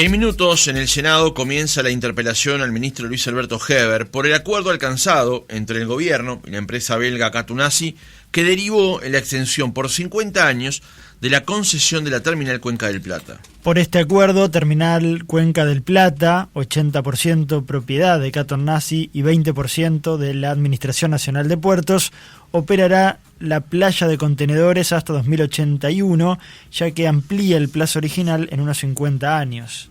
En minutos, en el Senado comienza la interpelación al ministro Luis Alberto Heber por el acuerdo alcanzado entre el gobierno y la empresa belga Catunasi, que derivó en la extensión por 50 años de la concesión de la terminal Cuenca del Plata. Por este acuerdo, Terminal Cuenca del Plata, 80% propiedad de Catunasi y 20% de la Administración Nacional de Puertos, operará la playa de contenedores hasta 2081, ya que amplía el plazo original en unos 50 años.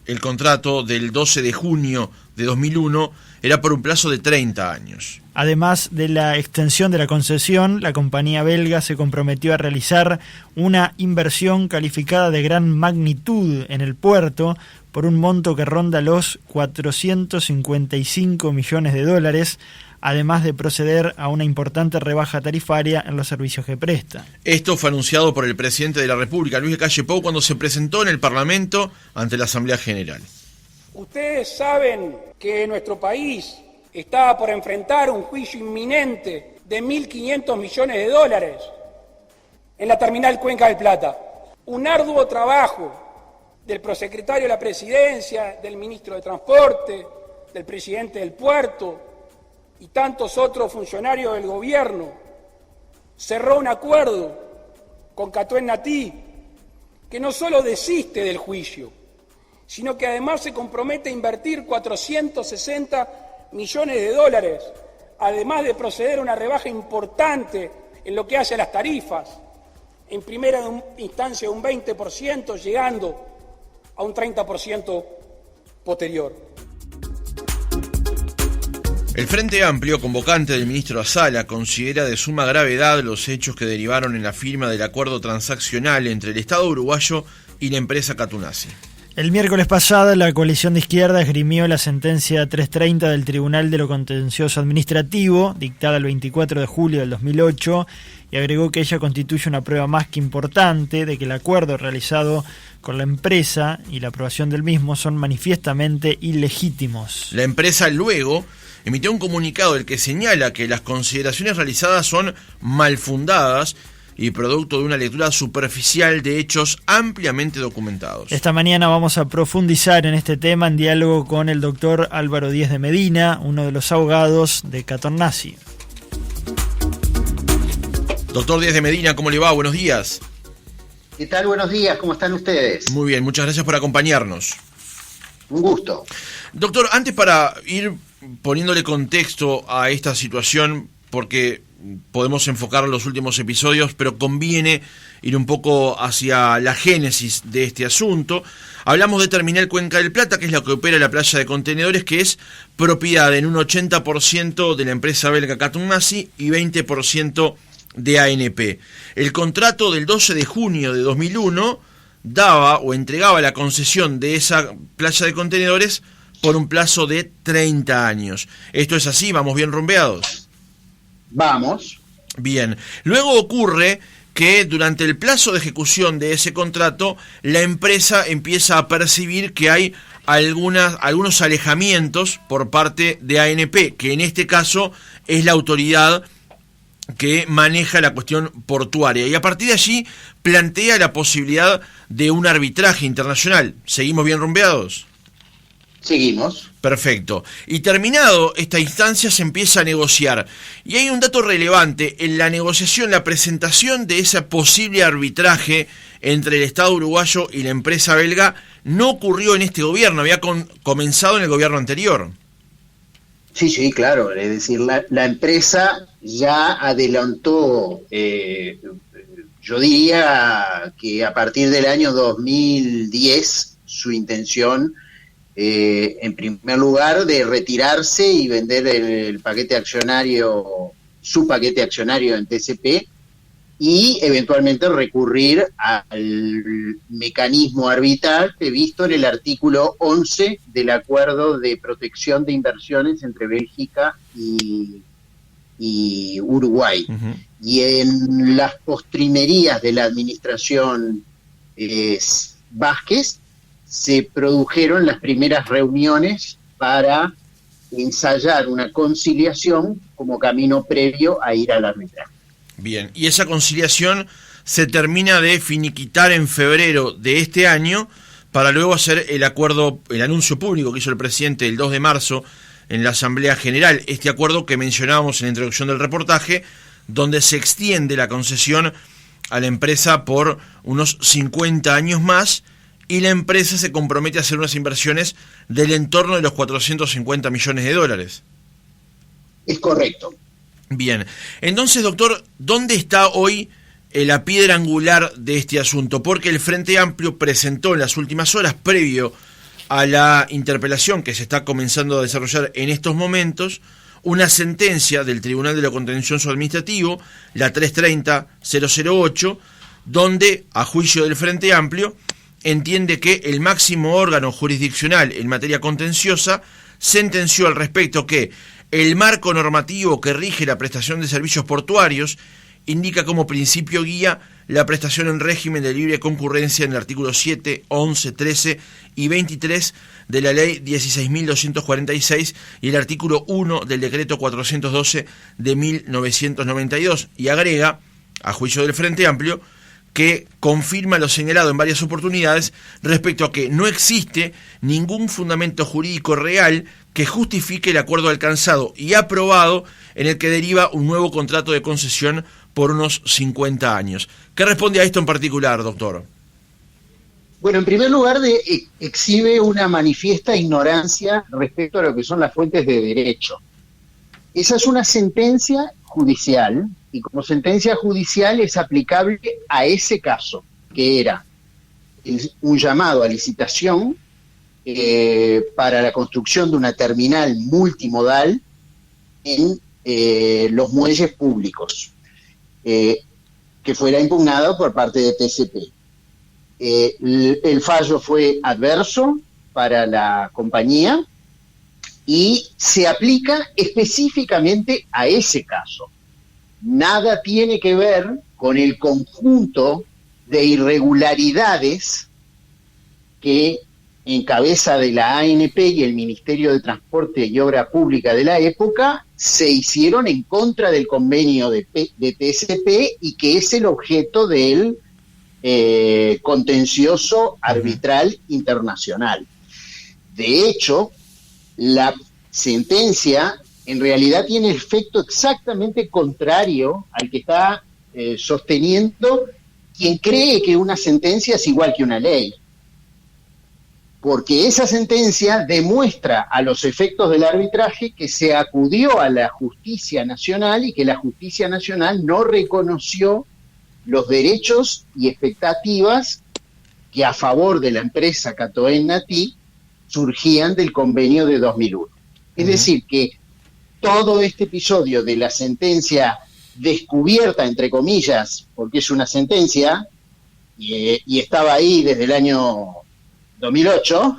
El contrato del 12 de junio de 2001 era por un plazo de 30 años. Además de la extensión de la concesión, la compañía belga se comprometió a realizar una inversión calificada de gran magnitud en el puerto por un monto que ronda los 455 millones de dólares, además de proceder a una importante rebaja tarifaria en los servicios que presta. Esto fue anunciado por el presidente de la República, Luis Lacalle Pou, cuando se presentó en el Parlamento ante la Asamblea General. Ustedes saben que nuestro país está por enfrentar un juicio inminente de 1.500 millones de dólares en la terminal Cuenca del Plata. Un arduo trabajo del prosecretario de la Presidencia, del ministro de Transporte, del presidente del puerto y tantos otros funcionarios del gobierno cerró un acuerdo con Catunasi que no solo desiste del juicio, sino que además se compromete a invertir 460 millones de dólares, además de proceder a una rebaja importante en lo que hace a las tarifas, en primera instancia un 20%, llegando a un 30% posterior. El Frente Amplio, convocante del ministro Azala, considera de suma gravedad los hechos que derivaron en la firma del acuerdo transaccional entre el Estado uruguayo y la empresa Catunasi. El miércoles pasado, la coalición de izquierda esgrimió la sentencia 330 del Tribunal de lo Contencioso Administrativo, dictada el 24 de julio del 2008, y agregó que ella constituye una prueba más que importante de que el acuerdo realizado con la empresa y la aprobación del mismo son manifiestamente ilegítimos. La empresa luego emitió un comunicado en el que señala que las consideraciones realizadas son mal fundadas y producto de una lectura superficial de hechos ampliamente documentados. Esta mañana vamos a profundizar en este tema en diálogo con el doctor Álvaro Díez de Medina, uno de los abogados de Catunasi. Doctor Díez de Medina, ¿cómo le va? Buenos días. ¿Qué tal? Buenos días, ¿cómo están ustedes? Muy bien, muchas gracias por acompañarnos. Un gusto. Doctor, antes para ir poniéndole contexto a esta situación, porque podemos enfocar los últimos episodios, pero conviene ir un poco hacia la génesis de este asunto. Hablamos de Terminal Cuenca del Plata, que es la que opera la playa de contenedores, que es propiedad en un 80% de la empresa belga Catunasi y 20% de ANP. El contrato del 12 de junio de 2001 daba o entregaba la concesión de esa playa de contenedores por un plazo de 30 años. ¿Esto es así? ¿Vamos bien rumbeados? Vamos. Bien. Luego ocurre que durante el plazo de ejecución de ese contrato, la empresa empieza a percibir que hay algunos alejamientos por parte de ANP, que en este caso es la autoridad que maneja la cuestión portuaria. Y a partir de allí plantea la posibilidad de un arbitraje internacional. ¿Seguimos bien rumbeados? Seguimos. Perfecto. Y terminado esta instancia se empieza a negociar. Y hay un dato relevante. En la negociación, la presentación de ese posible arbitraje entre el Estado uruguayo y la empresa belga no ocurrió en este gobierno, había comenzado en el gobierno anterior. Sí, claro. Es decir, la empresa ya adelantó, yo diría que a partir del año 2010, su intención, en primer lugar, de retirarse y vender el paquete accionario, su paquete accionario en TCP, y eventualmente recurrir al mecanismo arbitral previsto en el artículo 11 del Acuerdo de Protección de Inversiones entre Bélgica y Uruguay. Uh-huh. Y en las postrimerías de la administración Vázquez se produjeron las primeras reuniones para ensayar una conciliación como camino previo a ir al arbitraje. Bien, y esa conciliación se termina de finiquitar en febrero de este año, para luego hacer el acuerdo, el anuncio público que hizo el presidente el 2 de marzo en la Asamblea General, este acuerdo que mencionábamos en la introducción del reportaje, donde se extiende la concesión a la empresa por unos 50 años más, y la empresa se compromete a hacer unas inversiones del entorno de los 450 millones de dólares. Es correcto. Bien, entonces, doctor, ¿dónde está hoy la piedra angular de este asunto? Porque el Frente Amplio presentó en las últimas horas, previo a la interpelación que se está comenzando a desarrollar en estos momentos, una sentencia del Tribunal de lo Contencioso Administrativo, la 330-008, donde, a juicio del Frente Amplio, entiende que el máximo órgano jurisdiccional en materia contenciosa sentenció al respecto que el marco normativo que rige la prestación de servicios portuarios indica como principio guía la prestación en régimen de libre concurrencia en el artículo 7, 11, 13 y 23 de la ley 16.246 y el artículo 1 del decreto 412 de 1992, y agrega, a juicio del Frente Amplio, que confirma lo señalado en varias oportunidades respecto a que no existe ningún fundamento jurídico real que justifique el acuerdo alcanzado y aprobado en el que deriva un nuevo contrato de concesión por unos 50 años. ¿Qué responde a esto en particular, doctor? Bueno, en primer lugar, exhibe una manifiesta ignorancia respecto a lo que son las fuentes de derecho. Esa es una sentencia judicial, y como sentencia judicial es aplicable a ese caso, que era un llamado a licitación para la construcción de una terminal multimodal en los muelles públicos, que fuera impugnado por parte de PSP. El fallo fue adverso para la compañía y se aplica específicamente a ese caso. Nada tiene que ver con el conjunto de irregularidades que en cabeza de la ANP y el Ministerio de Transporte y Obra Pública de la época se hicieron en contra del convenio de PSP y que es el objeto del contencioso arbitral internacional. De hecho, la sentencia en realidad tiene efecto exactamente contrario al que está sosteniendo quien cree que una sentencia es igual que una ley. Porque esa sentencia demuestra a los efectos del arbitraje que se acudió a la justicia nacional y que la justicia nacional no reconoció los derechos y expectativas que a favor de la empresa Catoen Natí surgían del convenio de 2001. Es decir, que todo este episodio de la sentencia descubierta, entre comillas, porque es una sentencia, y estaba ahí desde el año 2008,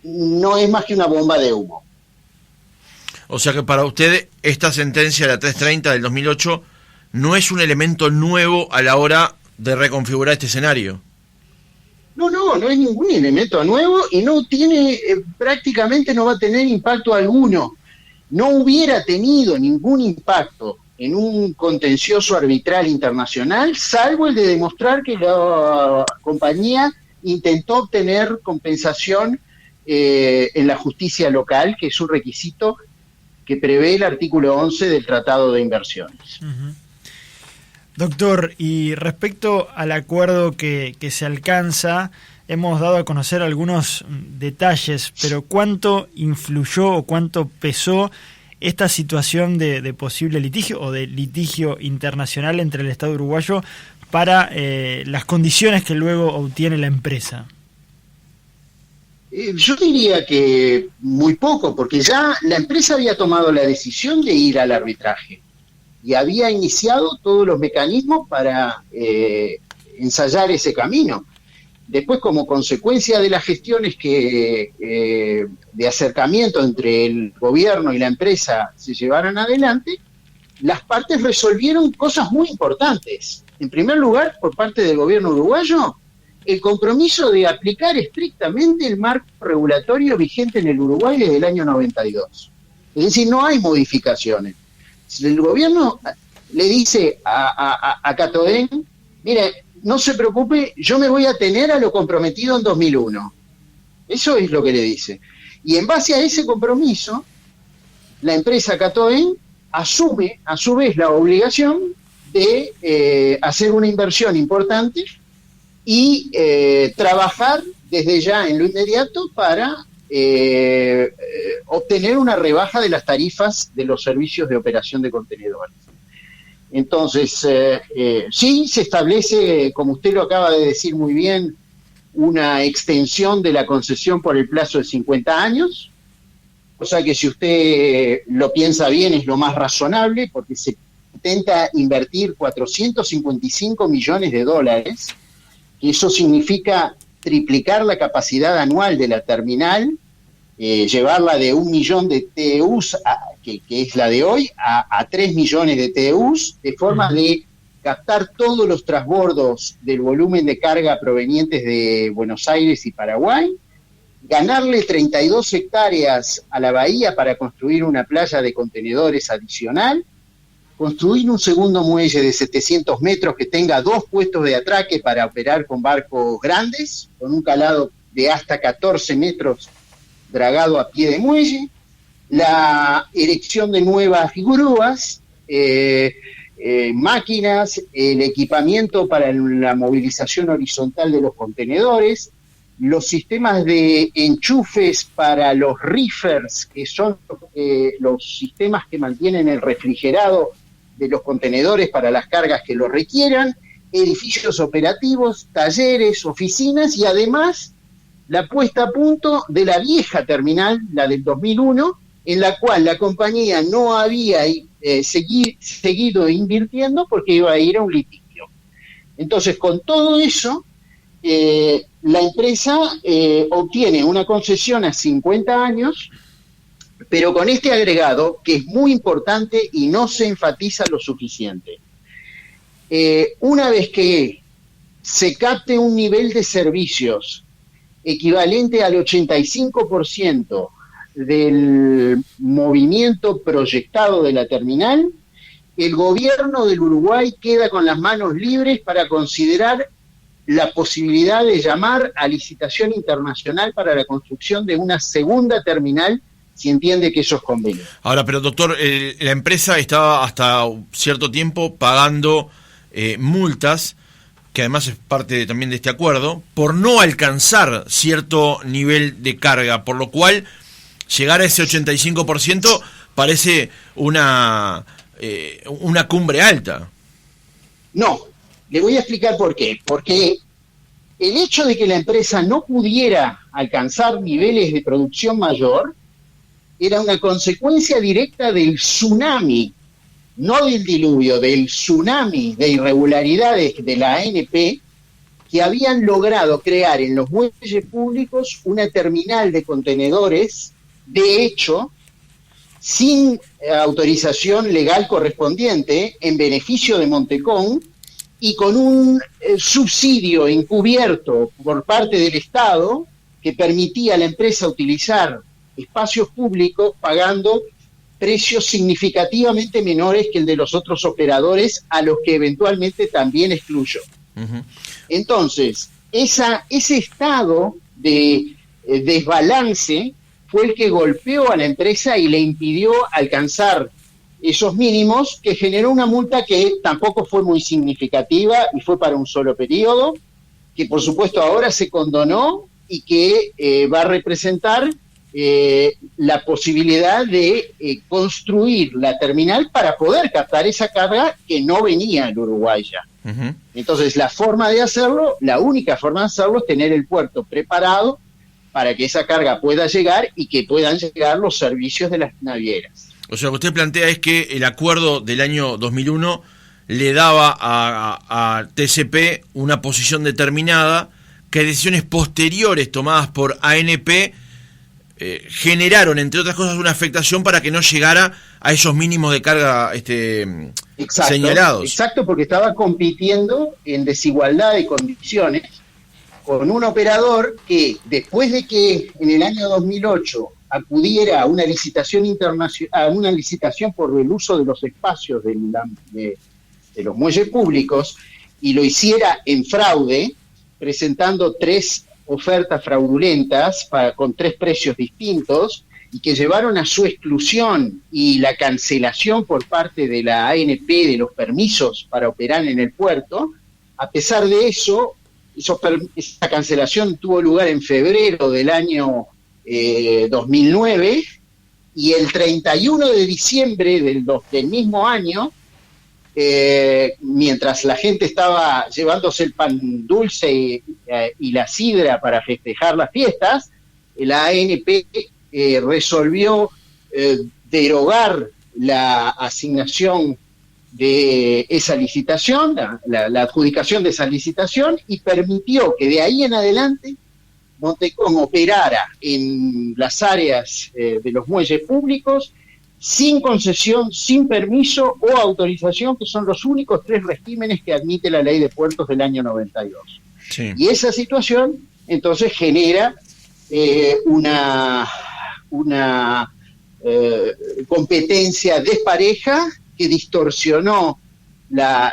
no es más que una bomba de humo. O sea que para usted esta sentencia, la 330 del 2008, no es un elemento nuevo a la hora de reconfigurar este escenario. No es ningún elemento nuevo y no tiene, prácticamente no va a tener impacto alguno. No hubiera tenido ningún impacto en un contencioso arbitral internacional, salvo el de demostrar que la compañía intentó obtener compensación en la justicia local, que es un requisito que prevé el artículo 11 del Tratado de Inversiones. Uh-huh. Doctor, y respecto al acuerdo que se alcanza, hemos dado a conocer algunos detalles, pero ¿cuánto influyó o cuánto pesó esta situación de posible litigio o de litigio internacional entre el Estado uruguayo para las condiciones que luego obtiene la empresa? Yo diría que muy poco, porque ya la empresa había tomado la decisión de ir al arbitraje y había iniciado todos los mecanismos para ensayar ese camino. Después, como consecuencia de las gestiones de acercamiento entre el gobierno y la empresa se llevaron adelante, las partes resolvieron cosas muy importantes. En primer lugar, por parte del gobierno uruguayo, el compromiso de aplicar estrictamente el marco regulatorio vigente en el Uruguay desde el año 92. Es decir, no hay modificaciones. El gobierno le dice a Catoen, mire, no se preocupe, yo me voy a atener a lo comprometido en 2001. Eso es lo que le dice. Y en base a ese compromiso, la empresa Catoen asume a su vez la obligación de hacer una inversión importante y trabajar desde ya en lo inmediato para obtener una rebaja de las tarifas de los servicios de operación de contenedores. Entonces, sí, se establece, como usted lo acaba de decir muy bien, una extensión de la concesión por el plazo de 50 años, cosa que si usted lo piensa bien es lo más razonable, porque se intenta invertir 455 millones de dólares, y eso significa triplicar la capacidad anual de la terminal, llevarla de 1 millón de TEUs, que es la de hoy, a 3 millones de TEUs, de forma de captar todos los transbordos del volumen de carga provenientes de Buenos Aires y Paraguay, ganarle 32 hectáreas a la bahía para construir una playa de contenedores adicional, construir un segundo muelle de 700 metros que tenga 2 puestos de atraque para operar con barcos grandes, con un calado de hasta 14 metros dragado a pie de muelle, la erección de nuevas grúas, máquinas, el equipamiento para la movilización horizontal de los contenedores, los sistemas de enchufes para los reefers, que son los sistemas que mantienen el refrigerado de los contenedores para las cargas que lo requieran, edificios operativos, talleres, oficinas y además la puesta a punto de la vieja terminal, la del 2001, en la cual la compañía no había seguido invirtiendo porque iba a ir a un litigio. Entonces, con todo eso, la empresa obtiene una concesión a 50 años, pero con este agregado, que es muy importante y no se enfatiza lo suficiente. Una vez que se capte un nivel de servicios equivalente al 85% del movimiento proyectado de la terminal, el gobierno del Uruguay queda con las manos libres para considerar la posibilidad de llamar a licitación internacional para la construcción de una segunda terminal, si entiende que eso es convenio. Ahora, pero doctor, la empresa estaba hasta cierto tiempo pagando multas, que además es parte también de este acuerdo, por no alcanzar cierto nivel de carga, por lo cual llegar a ese 85% parece una cumbre alta. No, le voy a explicar por qué. Porque el hecho de que la empresa no pudiera alcanzar niveles de producción mayor era una consecuencia directa del tsunami, no del diluvio, del tsunami de irregularidades de la ANP, que habían logrado crear en los muelles públicos una terminal de contenedores, de hecho, sin autorización legal correspondiente, en beneficio de Montecón, y con un subsidio encubierto por parte del Estado que permitía a la empresa utilizar espacios públicos pagando precios significativamente menores que el de los otros operadores, a los que eventualmente también excluyó. Uh-huh. Entonces, ese estado de desbalance fue el que golpeó a la empresa y le impidió alcanzar esos mínimos, que generó una multa que tampoco fue muy significativa y fue para un solo periodo, que por supuesto ahora se condonó y que va a representar la posibilidad de construir la terminal para poder captar esa carga que no venía al Uruguay ya. Uh-huh. Entonces la única forma de hacerlo es tener el puerto preparado para que esa carga pueda llegar y que puedan llegar los servicios de las navieras. O sea, lo que usted plantea es que el acuerdo del año 2001 le daba a TCP una posición determinada, que decisiones posteriores tomadas por ANP generaron, entre otras cosas, una afectación para que no llegara a esos mínimos de carga señalados. Exacto, porque estaba compitiendo en desigualdad de condiciones con un operador que, después de que en el año 2008 acudiera a una licitación internacional, a una licitación por el uso de los espacios de los muelles públicos, y lo hiciera en fraude, presentando 3 ofertas fraudulentas con 3 precios distintos, y que llevaron a su exclusión y la cancelación por parte de la ANP de los permisos para operar en el puerto. A pesar de eso, esa cancelación tuvo lugar en febrero del año 2009, y el 31 de diciembre del mismo año, mientras la gente estaba llevándose el pan dulce y la sidra para festejar las fiestas, la ANP resolvió derogar la asignación de esa licitación, la adjudicación de esa licitación, y permitió que de ahí en adelante Montecom operara en las áreas de los muelles públicos sin concesión, sin permiso o autorización, que son los únicos 3 regímenes que admite la Ley de Puertos del año 92. Sí. Y esa situación entonces genera una competencia despareja que distorsionó la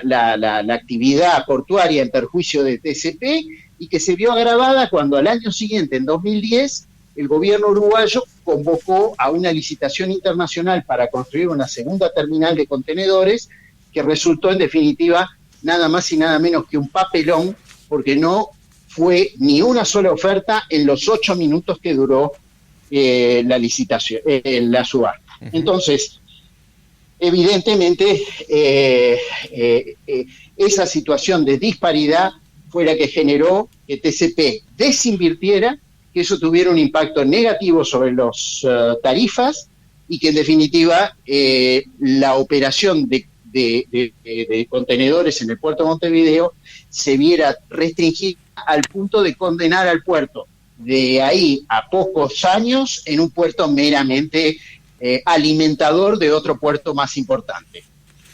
actividad portuaria en perjuicio de TCP, y que se vio agravada cuando al año siguiente, en 2010, el gobierno uruguayo convocó a una licitación internacional para construir una segunda terminal de contenedores, que resultó en definitiva nada más y nada menos que un papelón, porque no fue ni una sola oferta en los 8 minutos que duró la licitación, la subasta. Uh-huh. Entonces, evidentemente, esa situación de disparidad fue la que generó que TCP desinvirtiera, que eso tuviera un impacto negativo sobre las tarifas, y que en definitiva la operación de contenedores en el puerto de Montevideo se viera restringida al punto de condenar al puerto de ahí a pocos años en un puerto meramente alimentador de otro puerto más importante.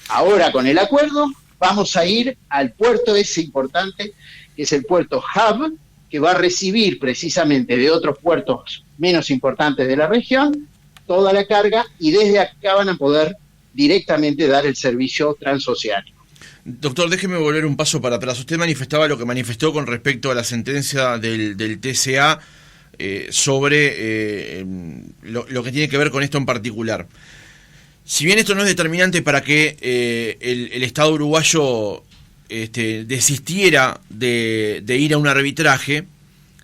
Ahora, con el acuerdo, vamos a ir al puerto ese importante, que es el puerto hub, que va a recibir precisamente de otros puertos menos importantes de la región toda la carga, y desde acá van a poder directamente dar el servicio transoceánico. Doctor, déjeme volver un paso para atrás. Usted manifestaba lo que manifestó con respecto a la sentencia del TCA sobre lo que tiene que ver con esto en particular. Si bien esto no es determinante para que el Estado uruguayo desistiera de ir a un arbitraje,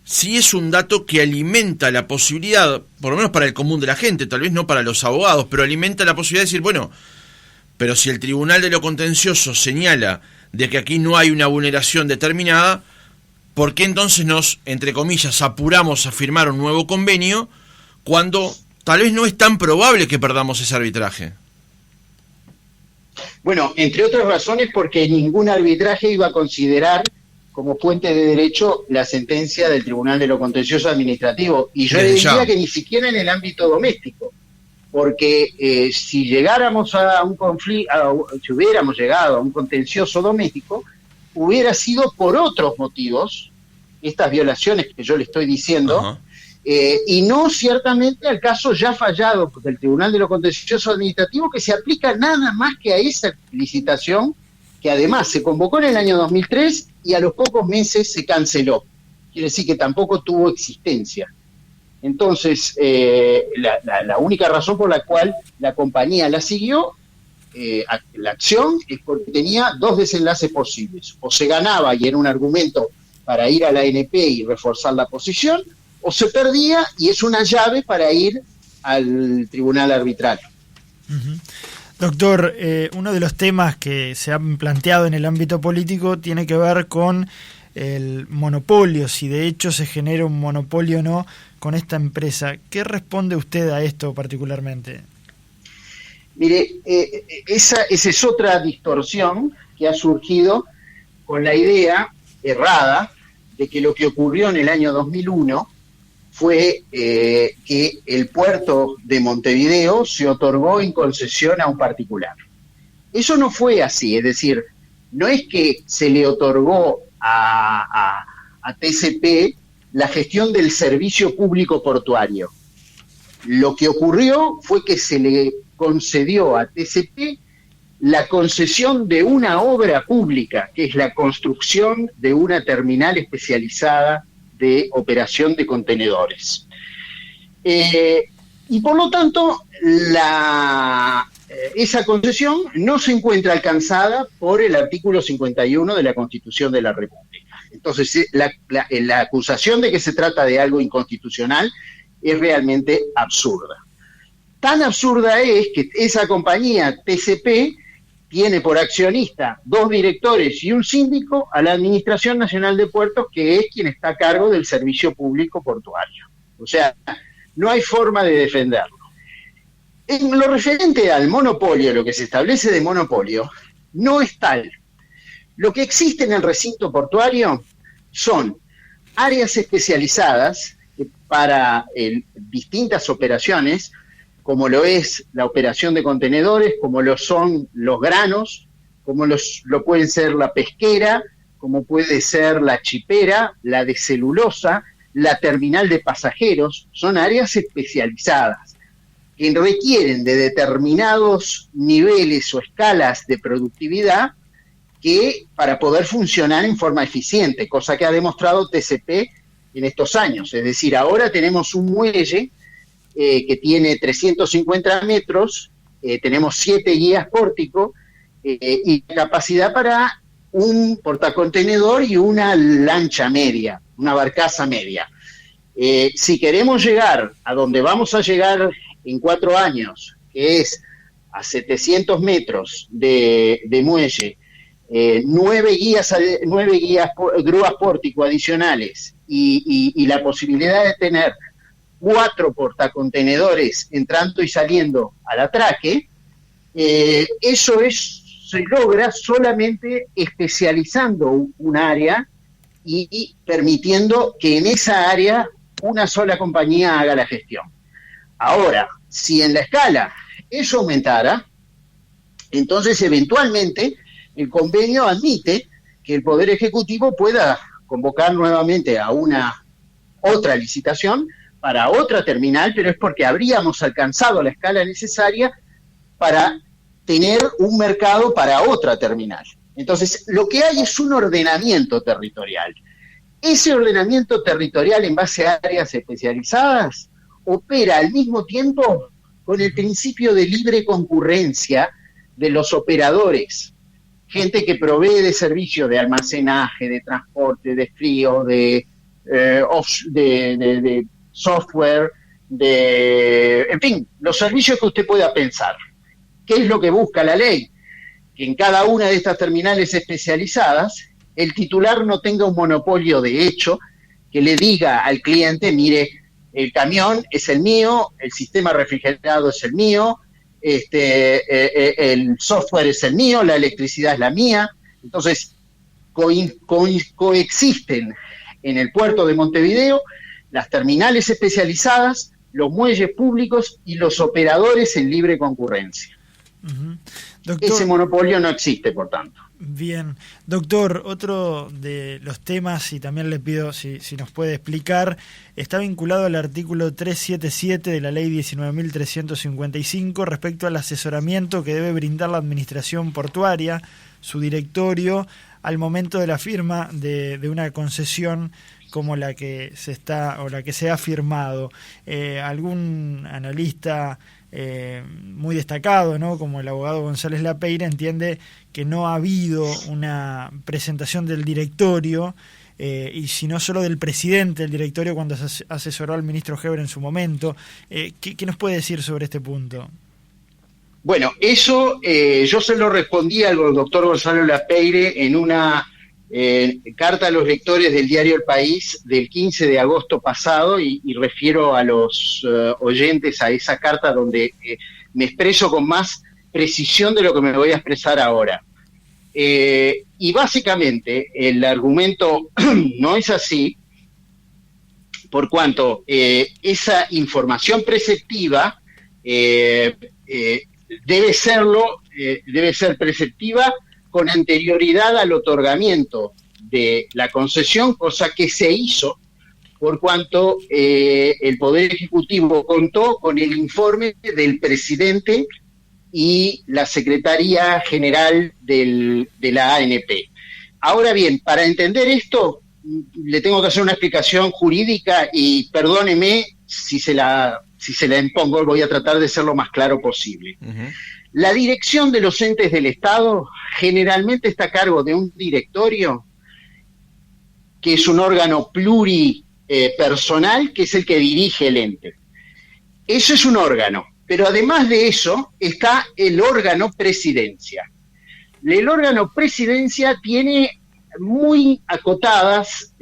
sí es un dato que alimenta la posibilidad, por lo menos para el común de la gente, tal vez no para los abogados, pero alimenta la posibilidad de decir, bueno, pero si el Tribunal de lo Contencioso señala de que aquí no hay una vulneración determinada, ¿por qué entonces nos, entre comillas, apuramos a firmar un nuevo convenio cuando tal vez no es tan probable que perdamos ese arbitraje? Bueno, entre otras razones porque ningún arbitraje iba a considerar como fuente de derecho la sentencia del Tribunal de lo Contencioso Administrativo, y yo diría que ni siquiera en el ámbito doméstico, porque si llegáramos a un conflicto, si hubiéramos llegado a un contencioso doméstico, hubiera sido por otros motivos, estas violaciones que yo le estoy diciendo, y no ciertamente al caso ya fallado del Tribunal de lo Contencioso Administrativo, que se aplica nada más que a esa licitación, que además se convocó en el año 2003 y a los pocos meses se canceló. Quiere decir que tampoco tuvo existencia. Entonces, la única razón por la cual la compañía la siguió, la acción, es porque tenía 2 desenlaces posibles. O se ganaba y era un argumento para ir a la ANP y reforzar la posición, o se perdía y es una llave para ir al tribunal arbitral. Uh-huh. Doctor, uno de los temas que se han planteado en el ámbito político tiene que ver con el monopolio, si de hecho se genera un monopolio o no con esta empresa. ¿Qué responde usted a esto particularmente? Mire, esa es otra distorsión que ha surgido con la idea errada de que lo que ocurrió en el año 2001 fue que el puerto de Montevideo se otorgó en concesión a un particular. Eso no fue así, es decir, no es que se le otorgó a TCP la gestión del servicio público portuario. Lo que ocurrió fue que se le concedió a TCP la concesión de una obra pública, que es la construcción de una terminal especializada de operación de contenedores. Y por lo tanto, esa concesión no se encuentra alcanzada por el artículo 51 de la Constitución de la República. Entonces, la acusación de que se trata de algo inconstitucional es realmente absurda. Tan absurda es que esa compañía, TCP, tiene por accionista 2 directores y un síndico a la Administración Nacional de Puertos, que es quien está a cargo del servicio público portuario. O sea, no hay forma de defenderlo. En lo referente al monopolio, lo que se establece de monopolio, no es tal. Lo que existe en el recinto portuario son áreas especializadas para distintas operaciones, como lo es la operación de contenedores, como lo son los granos, como lo pueden ser la pesquera, como puede ser la chipera, la de celulosa, la terminal de pasajeros. Son áreas especializadas que requieren de determinados niveles o escalas de productividad para poder funcionar en forma eficiente, cosa que ha demostrado TCP en estos años. Es decir, ahora tenemos un muelle que tiene 350 metros, tenemos 7 guías pórtico y capacidad para un portacontenedor y una lancha media, una barcaza media. Si queremos llegar a donde vamos a llegar en 4 años, que es a 700 metros de muelle, 9 grúas pórtico adicionales y la posibilidad de tener 4 portacontenedores entrando y saliendo al atraque, eso se logra solamente especializando un área y permitiendo que en esa área una sola compañía haga la gestión. Ahora, si en la escala eso aumentara, entonces eventualmente el convenio admite que el Poder Ejecutivo pueda convocar nuevamente a una otra licitación para otra terminal, pero es porque habríamos alcanzado la escala necesaria para tener un mercado para otra terminal. Entonces, lo que hay es un ordenamiento territorial. Ese ordenamiento territorial en base a áreas especializadas opera al mismo tiempo con el principio de libre concurrencia de los operadores. Gente que provee de servicios de almacenaje, de transporte, de frío, de software, en fin, los servicios que usted pueda pensar. ¿Qué es lo que busca la ley? Que en cada una de estas terminales especializadas el titular no tenga un monopolio de hecho, que le diga al cliente, mire, el camión es el mío, el sistema refrigerado es el mío, el software es el mío, la electricidad es la mía. Entonces, coexisten en el puerto de Montevideo las terminales especializadas, los muelles públicos y los operadores en libre concurrencia. Uh-huh. Doctor, ese monopolio no existe, por tanto. Bien. Doctor, otro de los temas, y también le pido si nos puede explicar, está vinculado al artículo 377 de la ley 19.355 respecto al asesoramiento que debe brindar la administración portuaria, su directorio, al momento de la firma de una concesión como la que se ha firmado. Algún analista muy destacado, ¿no?, como el abogado González Lapeira, entiende que no ha habido una presentación del directorio y sino solo del presidente del directorio cuando se asesoró al ministro Heber en su momento. ¿Qué nos puede decir sobre este punto? Bueno, eso yo se lo respondí al doctor Gonzalo Lapeire en una carta a los lectores del diario El País del 15 de agosto pasado, y refiero a los oyentes a esa carta donde me expreso con más precisión de lo que me voy a expresar ahora. Y básicamente el argumento no es así, por cuanto esa información preceptiva debe ser preceptiva con anterioridad al otorgamiento de la concesión, cosa que se hizo por cuanto el Poder Ejecutivo contó con el informe del presidente y la Secretaría General de la ANP. Ahora bien, para entender esto, le tengo que hacer una explicación jurídica y perdóneme si se la impongo, voy a tratar de ser lo más claro posible. Uh-huh. La dirección de los entes del Estado generalmente está a cargo de un directorio, que es un órgano pluripersonal, que es el que dirige el ente. Eso es un órgano, pero además de eso está el órgano presidencia. El órgano presidencia tiene muy acotadas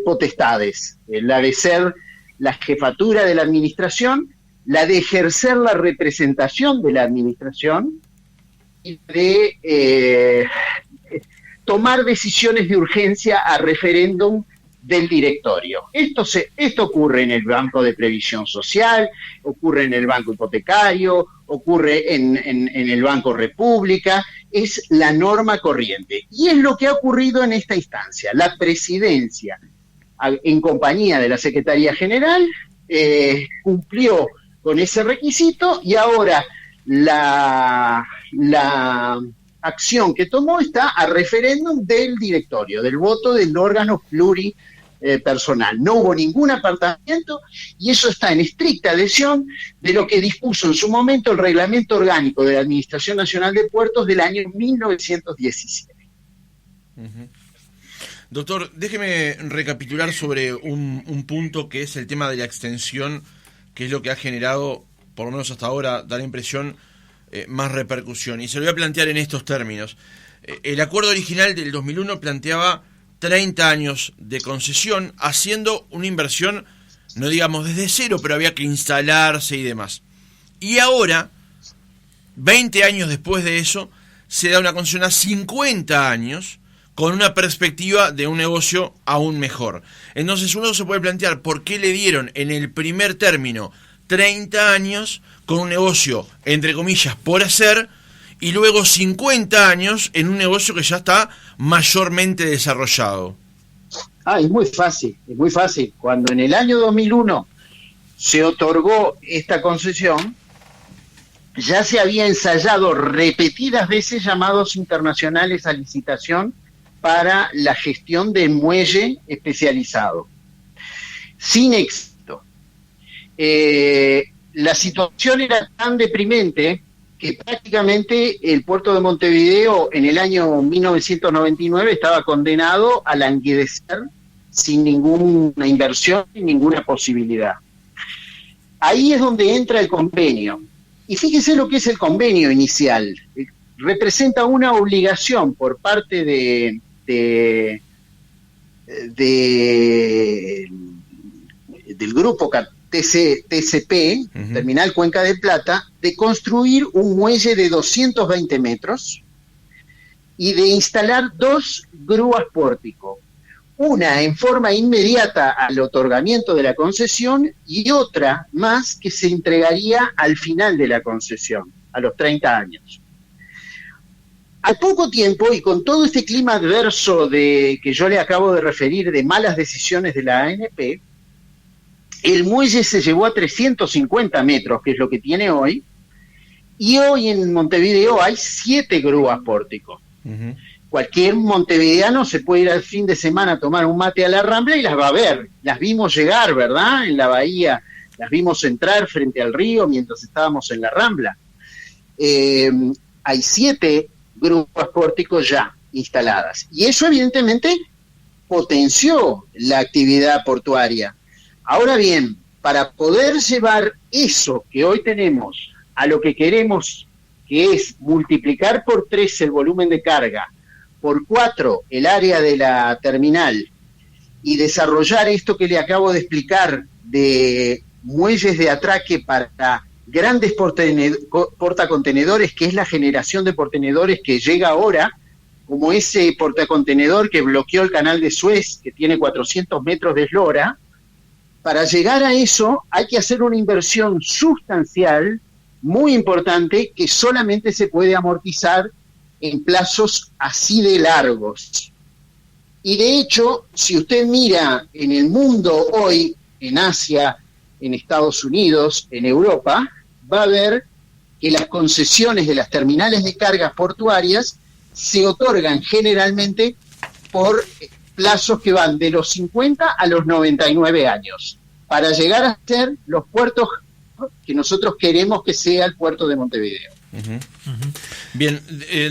potestades, la de ser la jefatura de la administración, la de ejercer la representación de la administración y de tomar decisiones de urgencia a referéndum del directorio. Esto ocurre en el Banco de Previsión Social, ocurre en el Banco Hipotecario, ocurre en el Banco República, es la norma corriente. Y es lo que ha ocurrido en esta instancia. La presidencia, en compañía de la Secretaría General, cumplió con ese requisito y ahora la acción que tomó está a referéndum del directorio, del voto del órgano pluripersonal. No hubo ningún apartamiento y eso está en estricta adhesión de lo que dispuso en su momento el Reglamento Orgánico de la Administración Nacional de Puertos del año 1917. Uh-huh. Doctor, déjeme recapitular sobre un punto que es el tema de la extensión, que es lo que ha generado, por lo menos hasta ahora, da la impresión, más repercusión. Y se lo voy a plantear en estos términos. El acuerdo original del 2001 planteaba 30 años de concesión, haciendo una inversión, no digamos desde cero, pero había que instalarse y demás. Y ahora, 20 años después de eso, se da una concesión a 50 años, con una perspectiva de un negocio aún mejor. Entonces uno se puede plantear por qué le dieron en el primer término 30 años con un negocio, entre comillas, por hacer, y luego 50 años en un negocio que ya está mayormente desarrollado. Es muy fácil, es muy fácil. Cuando en el año 2001 se otorgó esta concesión, ya se había ensayado repetidas veces llamados internacionales a licitación para la gestión de muelle especializado, sin éxito. La situación era tan deprimente que prácticamente el puerto de Montevideo en el año 1999 estaba condenado a languidecer sin ninguna inversión, sin ninguna posibilidad. Ahí es donde entra el convenio. Y fíjese lo que es el convenio inicial. Representa una obligación por parte del grupo TCP, uh-huh. Terminal Cuenca de Plata, de construir un muelle de 220 metros y de instalar 2 grúas pórtico, una en forma inmediata al otorgamiento de la concesión y otra más que se entregaría al final de la concesión, a los 30 años. Al poco tiempo, y con todo este clima adverso que yo le acabo de referir, de malas decisiones de la ANP, el muelle se llevó a 350 metros, que es lo que tiene hoy, y hoy en Montevideo hay 7 grúas pórtico. Uh-huh. Cualquier montevideano se puede ir al fin de semana a tomar un mate a la Rambla y las va a ver. Las vimos llegar, ¿verdad? En la bahía, las vimos entrar frente al río mientras estábamos en la Rambla. Hay 7 grúas pórticos ya instaladas. Y eso evidentemente potenció la actividad portuaria. Ahora bien, para poder llevar eso que hoy tenemos a lo que queremos, que es multiplicar por 3 el volumen de carga, por 4 el área de la terminal, y desarrollar esto que le acabo de explicar de muelles de atraque para grandes portacontenedores, que es la generación de portacontenedores que llega ahora, como ese portacontenedor que bloqueó el canal de Suez, que tiene 400 metros de eslora. Para llegar a eso hay que hacer una inversión sustancial, muy importante, que solamente se puede amortizar en plazos así de largos. Y de hecho, si usted mira en el mundo hoy, en Asia, en Estados Unidos, en Europa, va a ver que las concesiones de las terminales de cargas portuarias se otorgan generalmente por plazos que van de los 50 a los 99 años, para llegar a ser los puertos que nosotros queremos que sea el puerto de Montevideo. Bien,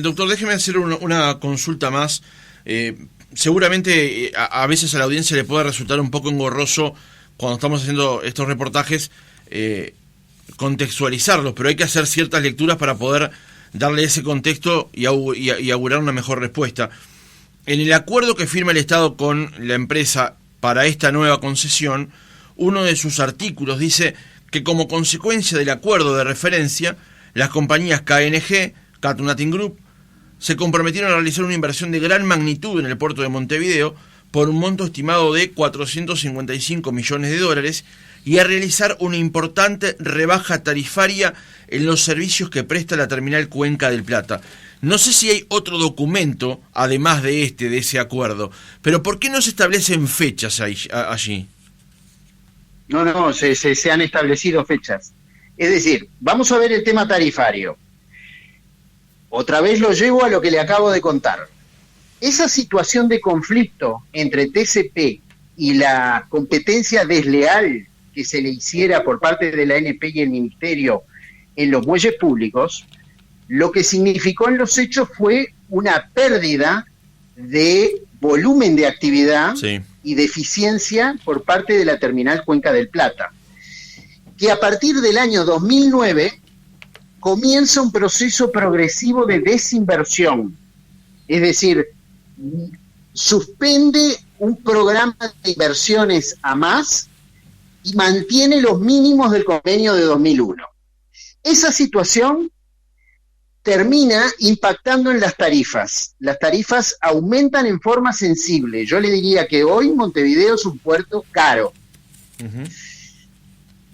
doctor, déjeme hacer una consulta más. Seguramente a veces a la audiencia le puede resultar un poco engorroso cuando estamos haciendo estos reportajes contextualizarlos, pero hay que hacer ciertas lecturas para poder darle ese contexto y augurar una mejor respuesta. En el acuerdo que firma el Estado con la empresa para esta nueva concesión, uno de sus artículos dice que como consecuencia del acuerdo de referencia, las compañías KNG, Katunatin Group, se comprometieron a realizar una inversión de gran magnitud en el puerto de Montevideo por un monto estimado de 455 millones de dólares y a realizar una importante rebaja tarifaria en los servicios que presta la terminal Cuenca del Plata. No sé si hay otro documento, además de ese acuerdo, pero ¿por qué no se establecen fechas allí? No, se han establecido fechas. Es decir, vamos a ver el tema tarifario. Otra vez lo llevo a lo que le acabo de contar. Esa situación de conflicto entre TCP y la competencia desleal que se le hiciera por parte de la ANP y el Ministerio en los muelles públicos, lo que significó en los hechos fue una pérdida de volumen de actividad y de eficiencia por parte de la terminal Cuenca del Plata, que a partir del año 2009 comienza un proceso progresivo de desinversión, es decir, suspende un programa de inversiones a más y mantiene los mínimos del convenio de 2001. Esa situación termina impactando en las tarifas. Las tarifas aumentan en forma sensible. Yo le diría que hoy Montevideo es un puerto caro.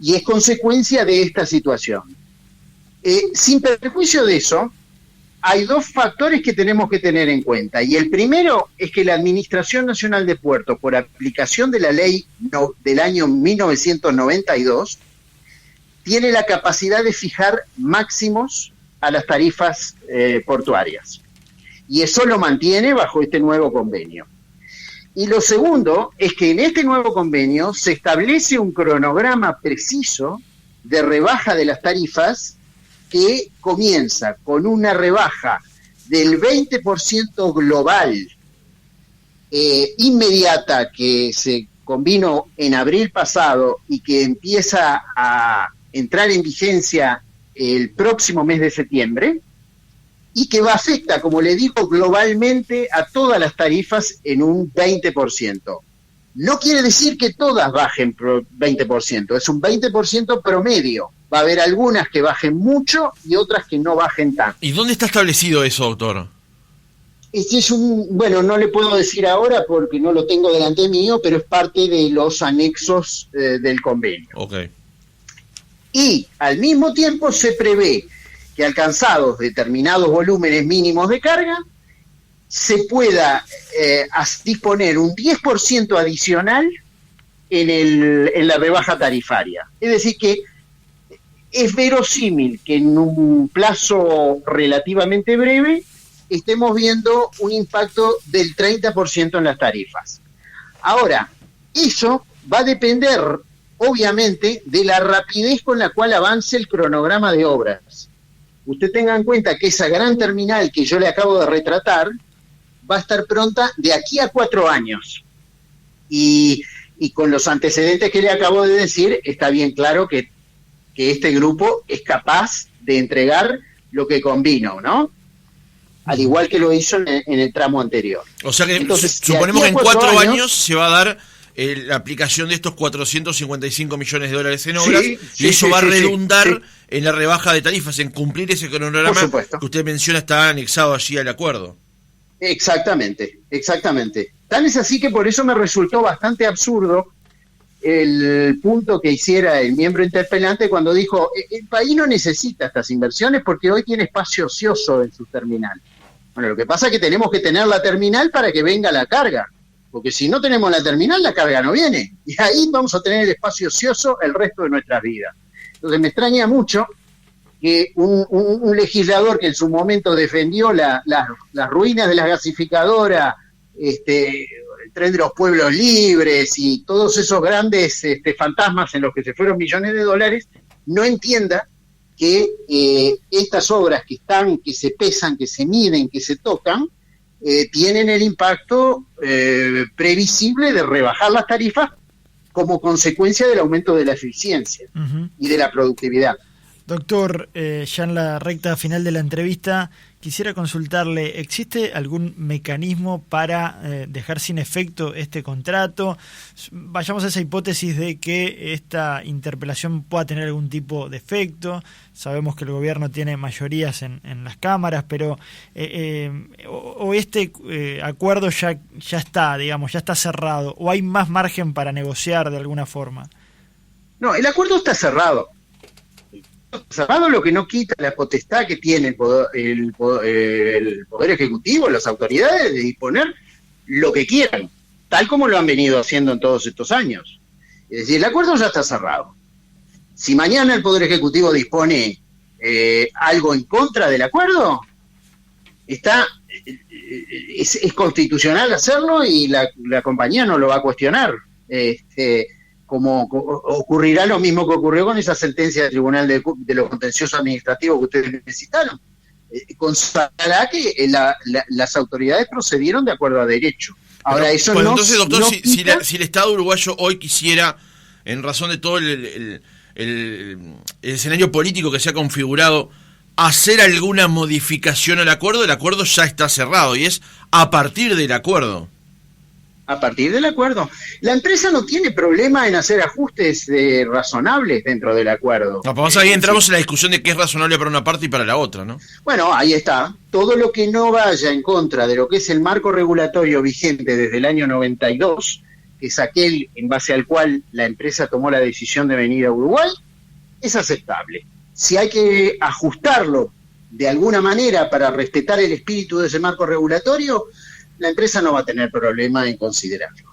Y es consecuencia de esta situación. Sin perjuicio de eso, hay dos factores que tenemos que tener en cuenta. Y el primero es que la Administración Nacional de Puertos, por aplicación de la ley del año 1992, tiene la capacidad de fijar máximos a las tarifas portuarias. Y eso lo mantiene bajo este nuevo convenio. Y lo segundo es que en este nuevo convenio se establece un cronograma preciso de rebaja de las tarifas que comienza con una rebaja del 20% global inmediata que se convino en abril pasado y que empieza a entrar en vigencia el próximo mes de septiembre, y que va a afectar, como le digo, globalmente a todas las tarifas en un 20%. No quiere decir que todas bajen 20%, es un 20% promedio. Va a haber algunas que bajen mucho y otras que no bajen tanto. ¿Y dónde está establecido eso, doctor? Este es no le puedo decir ahora porque no lo tengo delante mío, pero es parte de los anexos del convenio. Okay. Y al mismo tiempo se prevé que alcanzados determinados volúmenes mínimos de carga, se pueda disponer un 10% adicional en la rebaja tarifaria. Es decir que es verosímil que en un plazo relativamente breve estemos viendo un impacto del 30% en las tarifas. Ahora, eso va a depender, obviamente, de la rapidez con la cual avance el cronograma de obras. Usted tenga en cuenta que esa gran terminal que yo le acabo de retratar va a estar pronta de aquí a 4 años. Y con los antecedentes que le acabo de decir, está bien claro que este grupo es capaz de entregar lo que convino, ¿no? Al igual que lo hizo en el tramo anterior. O sea que entonces, suponemos que en 4 años se va a dar la aplicación de estos 455 millones de dólares en obras, y eso va a redundar en la rebaja de tarifas, en cumplir ese cronograma que usted menciona está anexado allí al acuerdo. Exactamente. Tal es así que por eso me resultó bastante absurdo el punto que hiciera el miembro interpelante cuando dijo: el país no necesita estas inversiones porque hoy tiene espacio ocioso en su terminal. Bueno, lo que pasa es que tenemos que tener la terminal para que venga la carga, porque si no tenemos la terminal, la carga no viene, y ahí vamos a tener el espacio ocioso el resto de nuestras vidas. Entonces me extraña mucho que un legislador que en su momento defendió las ruinas de las gasificadoras, el tren de los pueblos libres y todos esos grandes fantasmas en los que se fueron millones de dólares, no entienda que estas obras que se pesan, que se miden, que se tocan, tienen el impacto previsible de rebajar las tarifas como consecuencia del aumento de la eficiencia y de la productividad. Doctor, ya en la recta final de la entrevista, quisiera consultarle, ¿existe algún mecanismo para dejar sin efecto este contrato? Vayamos a esa hipótesis de que esta interpelación pueda tener algún tipo de efecto. Sabemos que el gobierno tiene mayorías en las cámaras, pero este acuerdo ya está, digamos, ya está cerrado, ¿o hay más margen para negociar de alguna forma? No, el acuerdo está cerrado. Cerrado, lo que no quita la potestad que tiene el Poder Ejecutivo, las autoridades, de disponer lo que quieran, tal como lo han venido haciendo en todos estos años. Es decir, el acuerdo ya está cerrado. Si mañana el Poder Ejecutivo dispone algo en contra del acuerdo, es constitucional hacerlo y la compañía no lo va a cuestionar. Como ocurrirá lo mismo que ocurrió con esa sentencia del Tribunal de los Contenciosos Administrativos que ustedes necesitaron. Constatará que las autoridades procedieron de acuerdo a derecho. Ahora, pero, eso pues, no... Entonces, doctor, no si el Estado uruguayo hoy quisiera, en razón de todo el escenario político que se ha configurado, hacer alguna modificación al acuerdo, el acuerdo ya está cerrado y es a partir del acuerdo. A partir del acuerdo. La empresa no tiene problema en hacer ajustes razonables dentro del acuerdo. No, pues ahí entramos en la discusión de qué es razonable para una parte y para la otra, ¿no? Bueno, ahí está. Todo lo que no vaya en contra de lo que es el marco regulatorio vigente desde el año 92, que es aquel en base al cual la empresa tomó la decisión de venir a Uruguay, es aceptable. Si hay que ajustarlo de alguna manera para respetar el espíritu de ese marco regulatorio, la empresa no va a tener problema en considerarlo.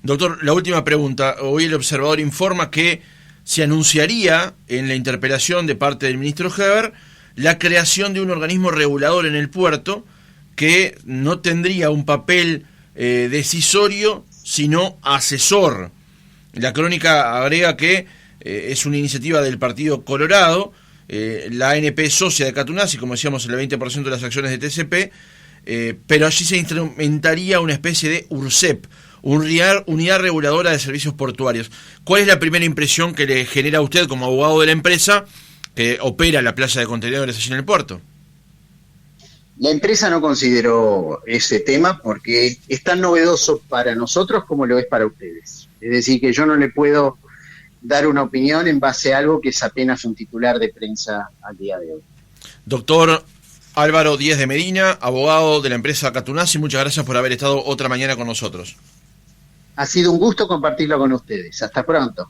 Doctor, la última pregunta. Hoy el Observador informa que se anunciaría en la interpelación de parte del ministro Heber la creación de un organismo regulador en el puerto que no tendría un papel decisorio, sino asesor. La crónica agrega que es una iniciativa del Partido Colorado, la ANP socia de Catunazzi, como decíamos, el 20% de las acciones de TCP, pero allí se instrumentaría una especie de URSEP, Unidad Reguladora de Servicios Portuarios. ¿Cuál es la primera impresión que le genera a usted como abogado de la empresa que opera la playa de contenedores allí en el puerto? La empresa no consideró ese tema porque es tan novedoso para nosotros como lo es para ustedes. Es decir, que yo no le puedo dar una opinión en base a algo que es apenas un titular de prensa al día de hoy. Doctor Álvaro Díez de Medina, abogado de la empresa Catunazzi, muchas gracias por haber estado otra mañana con nosotros. Ha sido un gusto compartirlo con ustedes. Hasta pronto.